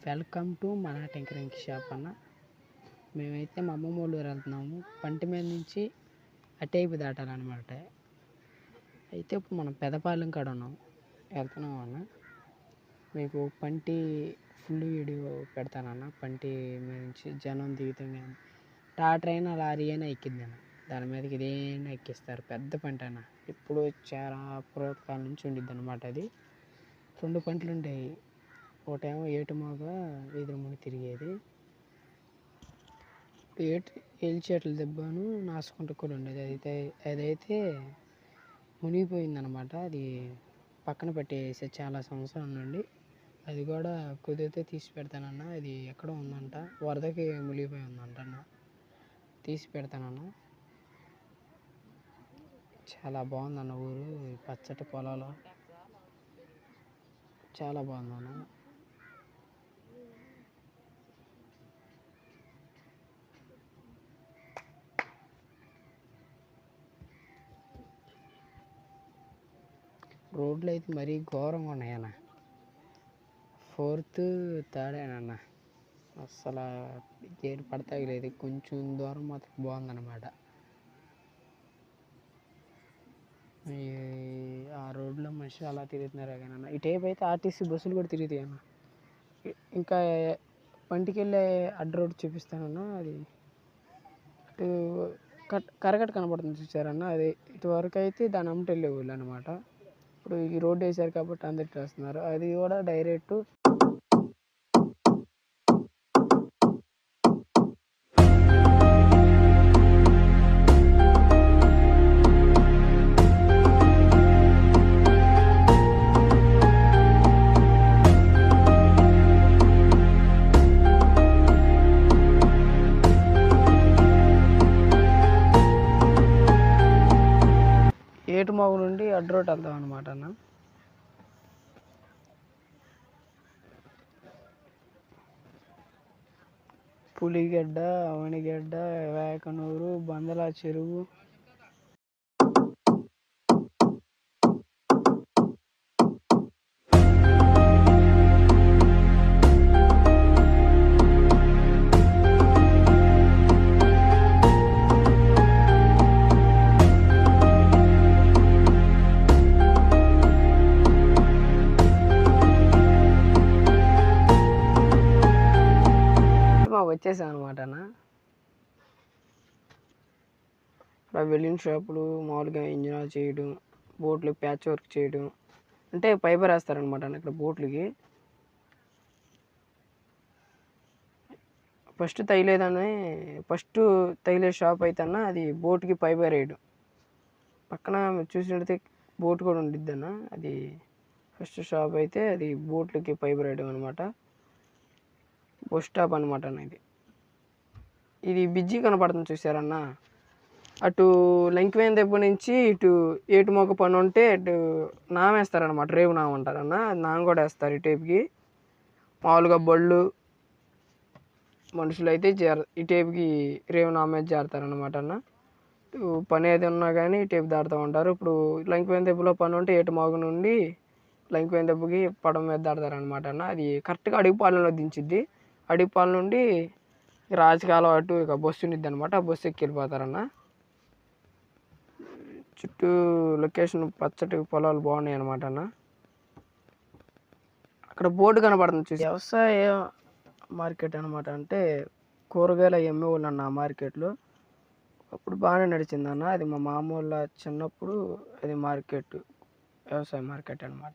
Welcome to మన tinkering shop అన్న. మేమైతే మా అమ్మమ్మ వాళ్ళ ఊరు వెళ్తున్నాము. పంటి మీద నుంచి అటేపు దాటాలన్నమాట. అయితే ఇప్పుడు మనం పెదపాలెం కాడ వెళ్తున్నాం అన్న. మీకు పంటి ఫుల్ వీడియో పెడతానన్న. పంటి మీద నుంచి జనం దిగుతుంది. ట్రైన్ లారీ అయినా ఎక్కింది అన్న. దాని మీదకి ఇదేనా ఎక్కిస్తారు. పెద్ద పంట అన్న. ఇప్పుడు చాలా పూర్వకాలం నుంచి ఉండిద్ది అనమాట. అది 2 పంటలు ఉండేవి. ఒకటేమో ఏటుమొగ వీధులముని తిరిగేది. ఏలిచేట్ల దెబ్బను నాసుకుంటూ కూడా ఉండేది. అదైతే మునిగిపోయిందనమాట. అది పక్కన పెట్టేసి చాలా సంవత్సరాల నుండి. అది కూడా కుదిరితే తీసి పెడతానన్న. అది ఎక్కడో ఉందంట, వరదకి మునిగిపోయి ఉందంట అన్న. తీసి పెడతానన్న. చాలా బాగుందన్న ఊరు. పచ్చటి పొలాలు చాలా బాగుందన్న. రోడ్లు అయితే మరీ ఘోరంగా ఉన్నాయన్న. 4th, 3rd అన్న. అస్సలు గేరు పడతాగలేదు. కొంచెం దూరం మాత్రం బాగుందన్నమాట. ఆ రోడ్లో మనుషులు అలా తిరుగుతున్నారు కానీ అన్న. ఇటేపు అయితే ఆర్టీసీ బస్సులు కూడా తిరుగుతాయి అన్న. ఇంకా పంటికి వెళ్ళే అడ్డ రోడ్డు చూపిస్తానన్న. అది ఇటు కరకట్ట కనపడుతుంది చూసారన్న. అది ఇటువరకు అయితే దాని అమ్మటి వెళ్ళే ఊళ్ళు అనమాట. ఇప్పుడు ఈ రోడ్డు వేసారు కాబట్టి అందరికి వస్తున్నారు. అది కూడా డైరెక్ట్ ఏటుమొగ నుండి అడ్డ రోడ్డు వెళ్తాం అనమాట అన్న. పులిగడ్డ, అవనిగడ్డ, వేకనూరు, బందలా చెరువు, వచ్చేసాం అనమాట అన్న. ఇక్కడ వెల్డింగ్ షాపులు, మామూలుగా ఇంజిన్ ఆయిల్ చేయడం, బోట్లు ప్యాచ్ వర్క్ చేయడం, అంటే ఫైబర్ వేస్తారనమాట అన్న ఇక్కడ బోట్లకి. ఫస్ట్ తైలే షాప్ అయితే అన్న, అది బోట్కి ఫైబర్ వేయడం. పక్కన చూసినట్టయితే బోట్ కూడా ఉండిద్ది అన్న. అది ఫస్ట్ షాప్ అయితే అది బోట్లకి ఫైబర్ వేయడం అనమాట. బస్ స్టాప్ అనమాట అన్న. ఇది బిజ్జి కనపడుతుంది చూసారన్న. అటు లంకివేన్ దెబ్బ నుంచి ఇటు ఏటుమొగ పని ఉంటే అటు నామేస్తారనమాట. రేవు నామ అంటారన్న. నామ కూడా వేస్తారు ఈ టైపుకి. మామూలుగా బళ్ళు మనుషులు అయితే ఈ టైపుకి రేవు నామే చేరతారనమాట అన్న. పని ఏది ఉన్నా కానీ ఈ టైపు దాడుతూ ఉంటారు. ఇప్పుడు లంకివేన్ దెబ్బలో పని ఉంటే ఏటుమొగ నుండి లంకివేన్ దెబ్బకి పడవ మీద దాడతారనమాట అన్న. అది కరెక్ట్గా అడుగుపాలెంలో దించిద్ది. అడుగుపాలెం నుండి రాజకాలం అటు ఇక బస్సు ఉండిద్ది అనమాట. ఆ బస్సు ఎక్కి వెళ్ళిపోతారన్న. చుట్టూ లొకేషన్ పచ్చటి పొలాలు బాగున్నాయి అనమాట అన్న. అక్కడ బోర్డు కనపడుతుంది చూసి వ్యవసాయ మార్కెట్ అనమాట. అంటే కూరగాయలు అవి అమ్మేవాళ్ళు అన్న ఆ మార్కెట్లో. అప్పుడు బాగానే నడిచిందన్న. అది మా మామూలు చిన్నప్పుడు అది మార్కెట్, వ్యవసాయ మార్కెట్ అనమాట.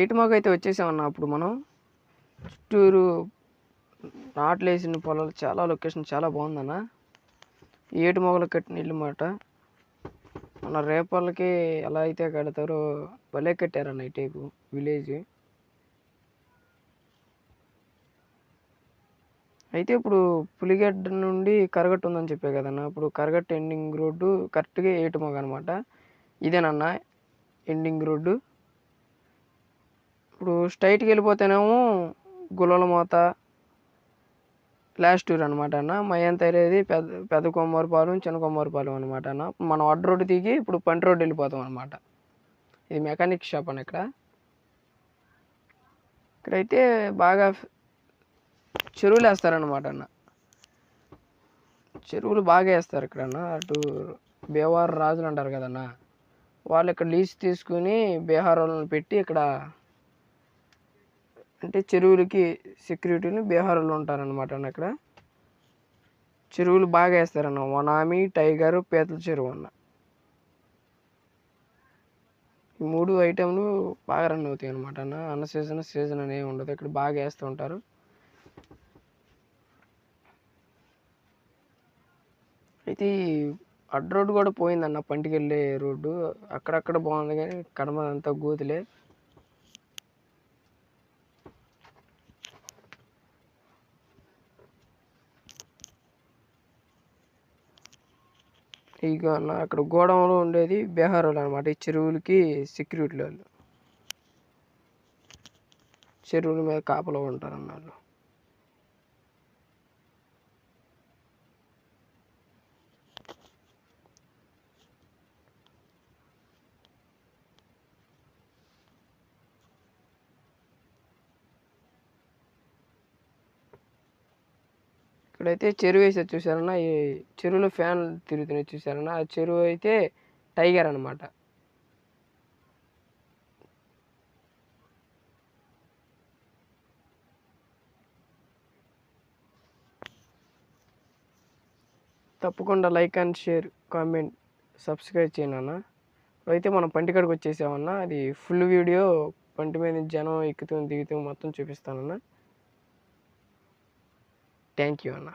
ఏటుమొగ అయితే వచ్చేసామన్న. అప్పుడు మనం చుట్టూరు నాట్లు వేసిన పొలాలు, చాలా లొకేషన్ చాలా బాగుందన్న. ఏటుమొగలు కట్టిన ఇల్లు మాట. మన రేపల్లకి ఎలా అయితే కడతారో భలే కట్టారన్న ఈ టైపు విలేజ్. అయితే ఇప్పుడు పులిగడ్డ నుండి కరగట్టు ఉందని చెప్పే కదన్నా. ఇప్పుడు కరగట్టు ఎండింగ్ రోడ్డు కరెక్ట్గా ఏటుమొగ అనమాట. ఇదేనన్నా ఎండింగ్ రోడ్డు. ఇప్పుడు స్ట్రైట్కి వెళ్ళిపోతేనేమో గుల్లల మోత లాస్ట్ ఊరు అనమాట అన్న. మయంత అనేది పెద్ద కొమ్మరిపాలెం, చిన్న కొమ్మరిపాలెం అనమాట అన్న. మనం అడ్డు రోడ్డు దిగి ఇప్పుడు పంట రోడ్డు వెళ్ళిపోతాం అనమాట. ఇది మెకానిక్ షాప్ అన్న. ఇక్కడైతే బాగా చెరువులు వేస్తారనమాట అన్న. చెరువులు బాగా వేస్తారు ఇక్కడన్న. అటు బీహార్ రాజులు అంటారు కదన్న, వాళ్ళు ఇక్కడ లీజ్ తీసుకుని బీహార్ వాళ్ళని పెట్టి ఇక్కడ అంటే చెరువులకి సెక్యూరిటీని బీహార్ వాళ్ళు ఉంటారనమాట అన్న. ఇక్కడ చెరువులు బాగా వేస్తారన్న. వనామి, టైగర్, పీతల చెరువు అన్న. ఈ 3 ఐటెంలు బాగా రన్ అవుతాయి అనమాట అన్న. అన్న సీజన్ అనేవి ఉండదు, ఇక్కడ బాగా వేస్తూ ఉంటారు. అయితే ఈ అడ్డు రోడ్డు కూడా పోయిందన్న, పంటికి వెళ్ళే రోడ్డు అక్కడక్కడ బాగుంది కానీ కడమ అంతా గోతులే. ఇక అన్న అక్కడ గోడౌన్లో ఉండేది బీహార్ వాళ్ళు అనమాట. ఈ చెరువులకి సెక్యూరిటీ వాళ్ళు, చెరువుల మీద కాపలా ఉంటారు అన్న వాళ్ళు. ఇక్కడైతే చెరువు వేసేది చూసారన్నా. ఈ చెరువులో ఫ్యాన్ తిరుగుతున్నాయి చూసారన్నా. ఆ చెరువు అయితే టైగర్ అనమాట. తప్పకుండా like and share, comment, subscribe చేయండి అన్న. అయితే మనం పంటికాడికి వచ్చేసామన్నా. అది ఫుల్ వీడియో పంటి మీద జనం ఎక్కుతూ దిగుతూ మొత్తం చూపిస్తానన్నా. థ్యాంక్ యూ అన్న.